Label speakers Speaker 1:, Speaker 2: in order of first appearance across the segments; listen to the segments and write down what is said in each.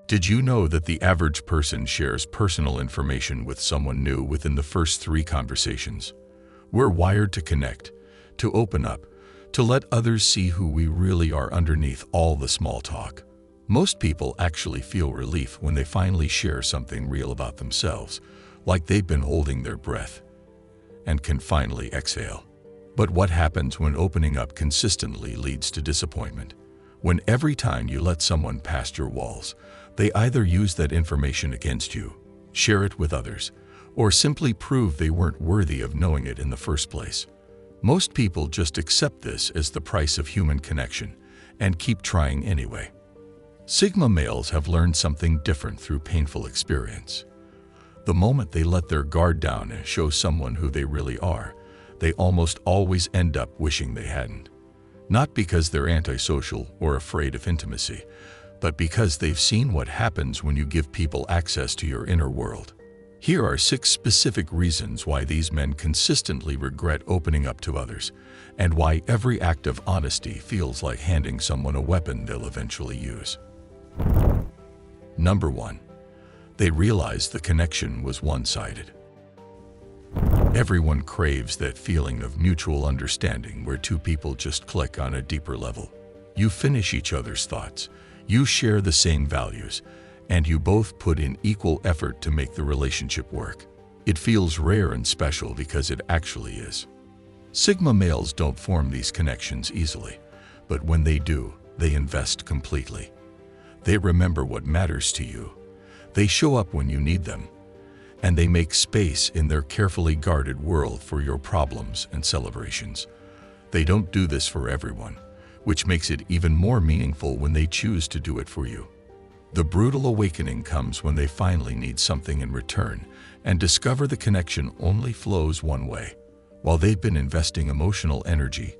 Speaker 1: Did you know that the average person shares personal information with someone new within the first 3 conversations? We're wired to connect, to open up, to let others see who we really are underneath all the small talk. Most people actually feel relief when they finally share something real about themselves, like they've been holding their breath and can finally exhale. But what happens when opening up consistently leads to disappointment? When every time you let someone past your walls, they either use that information against you, share it with others, or simply prove they weren't worthy of knowing it in the first place. Most people just accept this as the price of human connection and keep trying anyway. Sigma males have learned something different through painful experience. The moment they let their guard down and show someone who they really are, they almost always end up wishing they hadn't. Not because they're antisocial or afraid of intimacy, but because they've seen what happens when you give people access to your inner world. Here are 6 specific reasons why these men consistently regret opening up to others, and why every act of honesty feels like handing someone a weapon they'll eventually use. Number 1. They realize the connection was one-sided. Everyone craves that feeling of mutual understanding where 2 people just click on a deeper level. You finish each other's thoughts, you share the same values, and you both put in equal effort to make the relationship work. It feels rare and special because it actually is. Sigma males don't form these connections easily, but when they do, they invest completely. They remember what matters to you. They show up when you need them, and they make space in their carefully guarded world for your problems and celebrations. They don't do this for everyone, which makes it even more meaningful when they choose to do it for you. The brutal awakening comes when they finally need something in return and discover the connection only flows one way. While they've been investing emotional energy,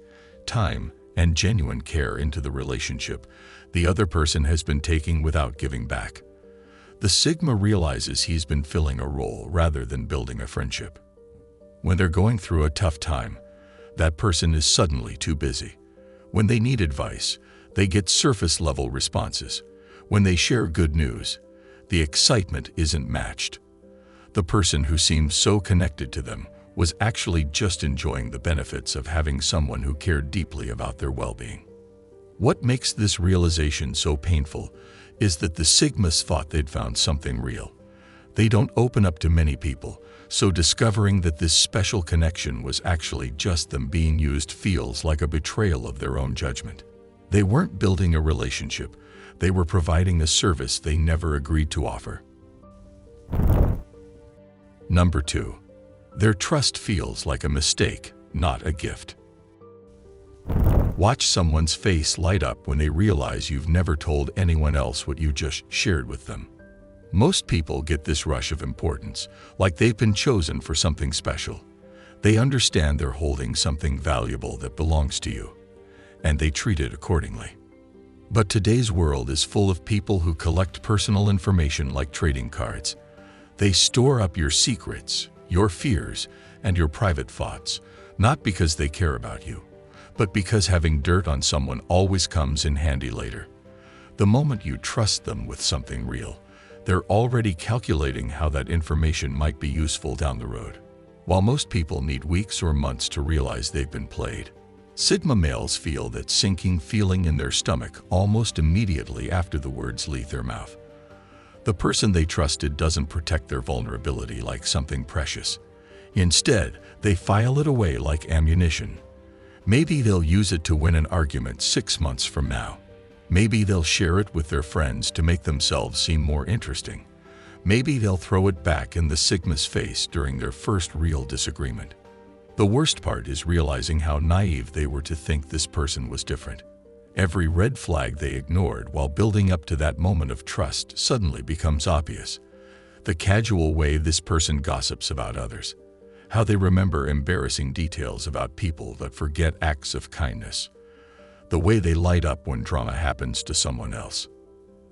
Speaker 1: time, and genuine care into the relationship, the other person has been taking without giving back. The Sigma realizes he's been filling a role rather than building a friendship. When they're going through a tough time, that person is suddenly too busy. When they need advice, they get surface-level responses. When they share good news, the excitement isn't matched. The person who seemed so connected to them was actually just enjoying the benefits of having someone who cared deeply about their well-being. What makes this realization so painful is that the Sigmas thought they'd found something real. They don't open up to many people, so discovering that this special connection was actually just them being used feels like a betrayal of their own judgment. They weren't building a relationship, they were providing a service they never agreed to offer. Number 2. Their trust feels like a mistake, not a gift. Watch someone's face light up when they realize you've never told anyone else what you just shared with them. Most people get this rush of importance, like they've been chosen for something special. They understand they're holding something valuable that belongs to you, and they treat it accordingly. But today's world is full of people who collect personal information like trading cards. They store up your secrets, your fears, and your private thoughts, not because they care about you, but because having dirt on someone always comes in handy later. The moment you trust them with something real, they're already calculating how that information might be useful down the road. While most people need weeks or months to realize they've been played, Sigma males feel that sinking feeling in their stomach almost immediately after the words leave their mouth. The person they trusted doesn't protect their vulnerability like something precious. Instead, they file it away like ammunition. Maybe they'll use it to win an argument 6 months from now. Maybe they'll share it with their friends to make themselves seem more interesting. Maybe they'll throw it back in the Sigma's face during their first real disagreement. The worst part is realizing how naive they were to think this person was different. Every red flag they ignored while building up to that moment of trust suddenly becomes obvious. The casual way this person gossips about others, how they remember embarrassing details about people but forget acts of kindness, the way they light up when drama happens to someone else.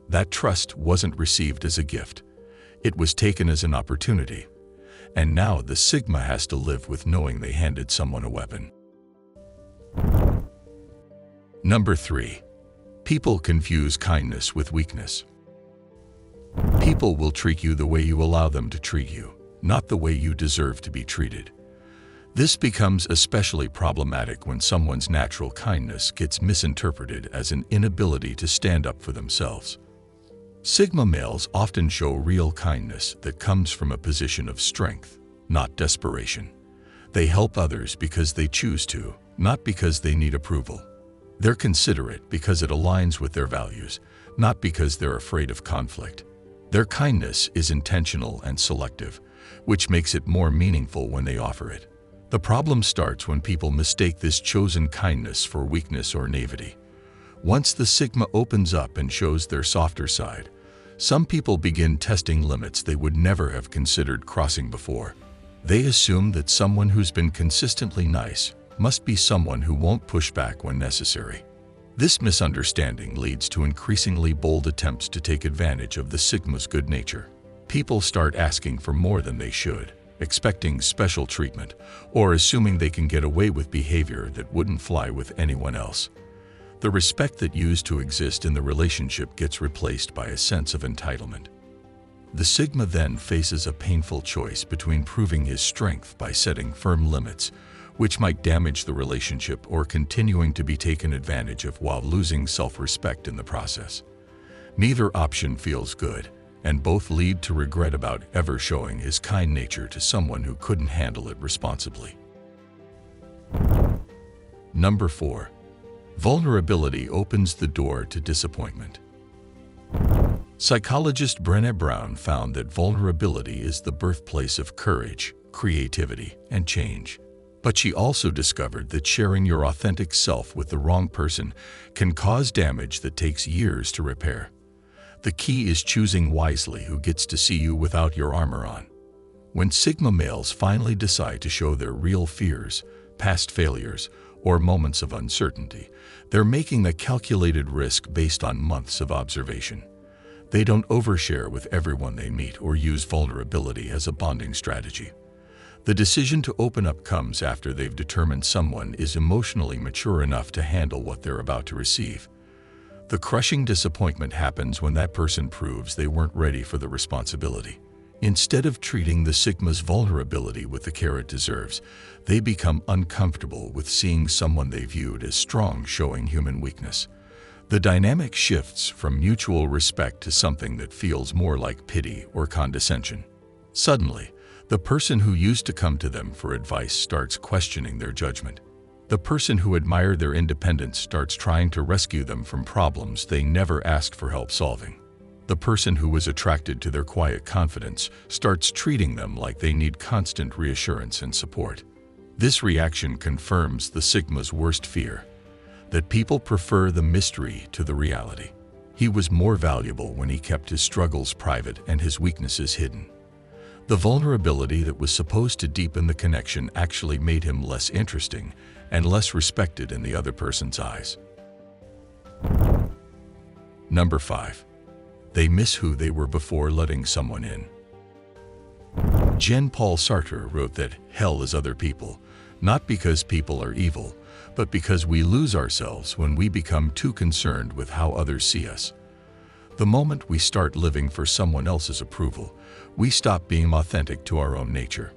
Speaker 1: That trust wasn't received as a gift. It was taken as an opportunity. And now the Sigma has to live with knowing they handed someone a weapon. Number 3. People confuse kindness with weakness. People will treat you the way you allow them to treat you, not the way you deserve to be treated. This becomes especially problematic when someone's natural kindness gets misinterpreted as an inability to stand up for themselves. Sigma males often show real kindness that comes from a position of strength, not desperation. They help others because they choose to, not because they need approval. They're considerate because it aligns with their values, not because they're afraid of conflict. Their kindness is intentional and selective, which makes it more meaningful when they offer it. The problem starts when people mistake this chosen kindness for weakness or naivety. Once the Sigma opens up and shows their softer side, some people begin testing limits they would never have considered crossing before. They assume that someone who's been consistently nice must be someone who won't push back when necessary. This misunderstanding leads to increasingly bold attempts to take advantage of the Sigma's good nature. People start asking for more than they should, expecting special treatment, or assuming they can get away with behavior that wouldn't fly with anyone else. The respect that used to exist in the relationship gets replaced by a sense of entitlement. The Sigma then faces a painful choice between proving his strength by setting firm limits, which might damage the relationship, or continuing to be taken advantage of while losing self-respect in the process. Neither option feels good, and both lead to regret about ever showing his kind nature to someone who couldn't handle it responsibly. Number 4. Vulnerability opens the door to disappointment. Psychologist Brené Brown found that vulnerability is the birthplace of courage, creativity, and change. But she also discovered that sharing your authentic self with the wrong person can cause damage that takes years to repair. The key is choosing wisely who gets to see you without your armor on. When Sigma males finally decide to show their real fears, past failures, or moments of uncertainty, they're making a calculated risk based on months of observation. They don't overshare with everyone they meet or use vulnerability as a bonding strategy. The decision to open up comes after they've determined someone is emotionally mature enough to handle what they're about to receive. The crushing disappointment happens when that person proves they weren't ready for the responsibility. Instead of treating the Sigma's vulnerability with the care it deserves, they become uncomfortable with seeing someone they viewed as strong showing human weakness. The dynamic shifts from mutual respect to something that feels more like pity or condescension. Suddenly, the person who used to come to them for advice starts questioning their judgment. The person who admired their independence starts trying to rescue them from problems they never asked for help solving. The person who was attracted to their quiet confidence starts treating them like they need constant reassurance and support. This reaction confirms the Sigma's worst fear, that people prefer the mystery to the reality. He was more valuable when he kept his struggles private and his weaknesses hidden. The vulnerability that was supposed to deepen the connection actually made him less interesting and less respected in the other person's eyes. Number 5. They miss who they were before letting someone in. Jean-Paul Sartre wrote that hell is other people, not because people are evil, but because we lose ourselves when we become too concerned with how others see us. The moment we start living for someone else's approval, we stop being authentic to our own nature.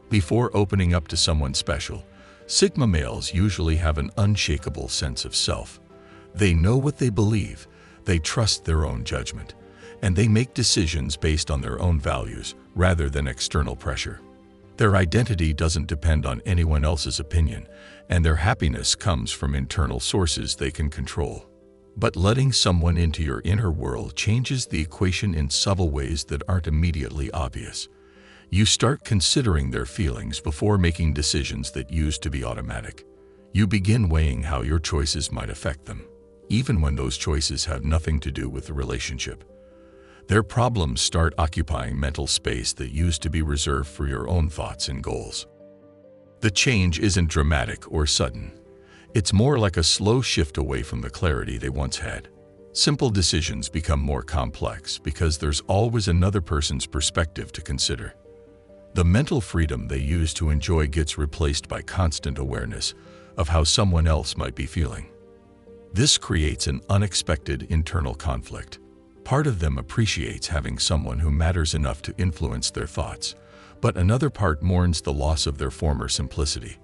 Speaker 1: Before opening up to someone special, Sigma males usually have an unshakable sense of self. They know what they believe, they trust their own judgment, and they make decisions based on their own values rather than external pressure. Their identity doesn't depend on anyone else's opinion, and their happiness comes from internal sources they can control. But letting someone into your inner world changes the equation in subtle ways that aren't immediately obvious. You start considering their feelings before making decisions that used to be automatic. You begin weighing how your choices might affect them, even when those choices have nothing to do with the relationship. Their problems start occupying mental space that used to be reserved for your own thoughts and goals. The change isn't dramatic or sudden. It's more like a slow shift away from the clarity they once had. Simple decisions become more complex because there's always another person's perspective to consider. The mental freedom they used to enjoy gets replaced by constant awareness of how someone else might be feeling. This creates an unexpected internal conflict. Part of them appreciates having someone who matters enough to influence their thoughts, but another part mourns the loss of their former simplicity.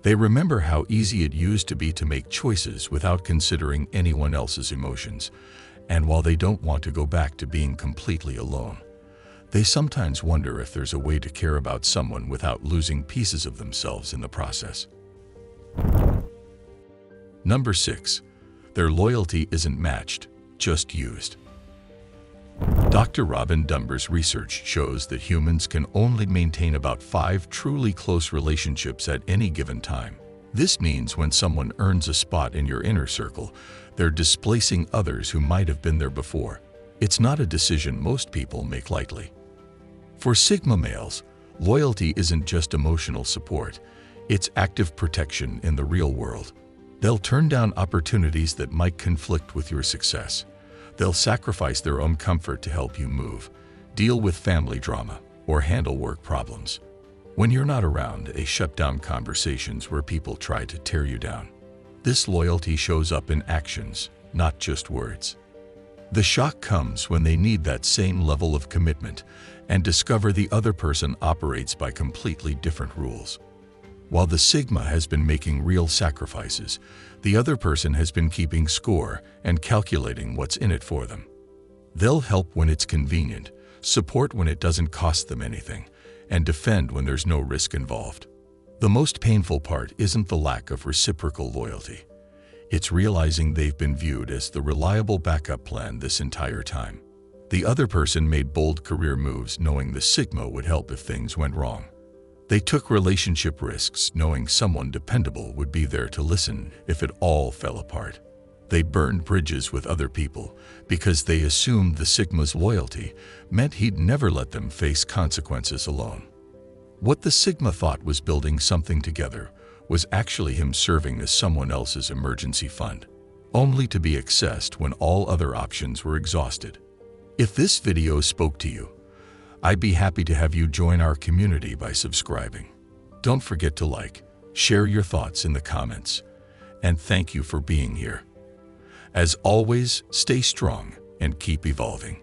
Speaker 1: They remember how easy it used to be to make choices without considering anyone else's emotions, and while they don't want to go back to being completely alone, they sometimes wonder if there's a way to care about someone without losing pieces of themselves in the process. Number 6. Their loyalty isn't matched, just used. Dr. Robin Dunbar's research shows that humans can only maintain about 5 truly close relationships at any given time. This means when someone earns a spot in your inner circle, they're displacing others who might have been there before. It's not a decision most people make lightly. For Sigma males, loyalty isn't just emotional support, it's active protection in the real world. They'll turn down opportunities that might conflict with your success. They'll sacrifice their own comfort to help you move, deal with family drama, or handle work problems. When you're not around, they shut down conversations where people try to tear you down. This loyalty shows up in actions, not just words. The shock comes when they need that same level of commitment and discover the other person operates by completely different rules. While the Sigma has been making real sacrifices, the other person has been keeping score and calculating what's in it for them. They'll help when it's convenient, support when it doesn't cost them anything, and defend when there's no risk involved. The most painful part isn't the lack of reciprocal loyalty. It's realizing they've been viewed as the reliable backup plan this entire time. The other person made bold career moves knowing the Sigma would help if things went wrong. They took relationship risks knowing someone dependable would be there to listen if it all fell apart. They burned bridges with other people because they assumed the Sigma's loyalty meant he'd never let them face consequences alone. What the Sigma thought was building something together was actually him serving as someone else's emergency fund, only to be accessed when all other options were exhausted. If this video spoke to you, I'd be happy to have you join our community by subscribing. Don't forget to like, share your thoughts in the comments, and thank you for being here. As always, stay strong and keep evolving.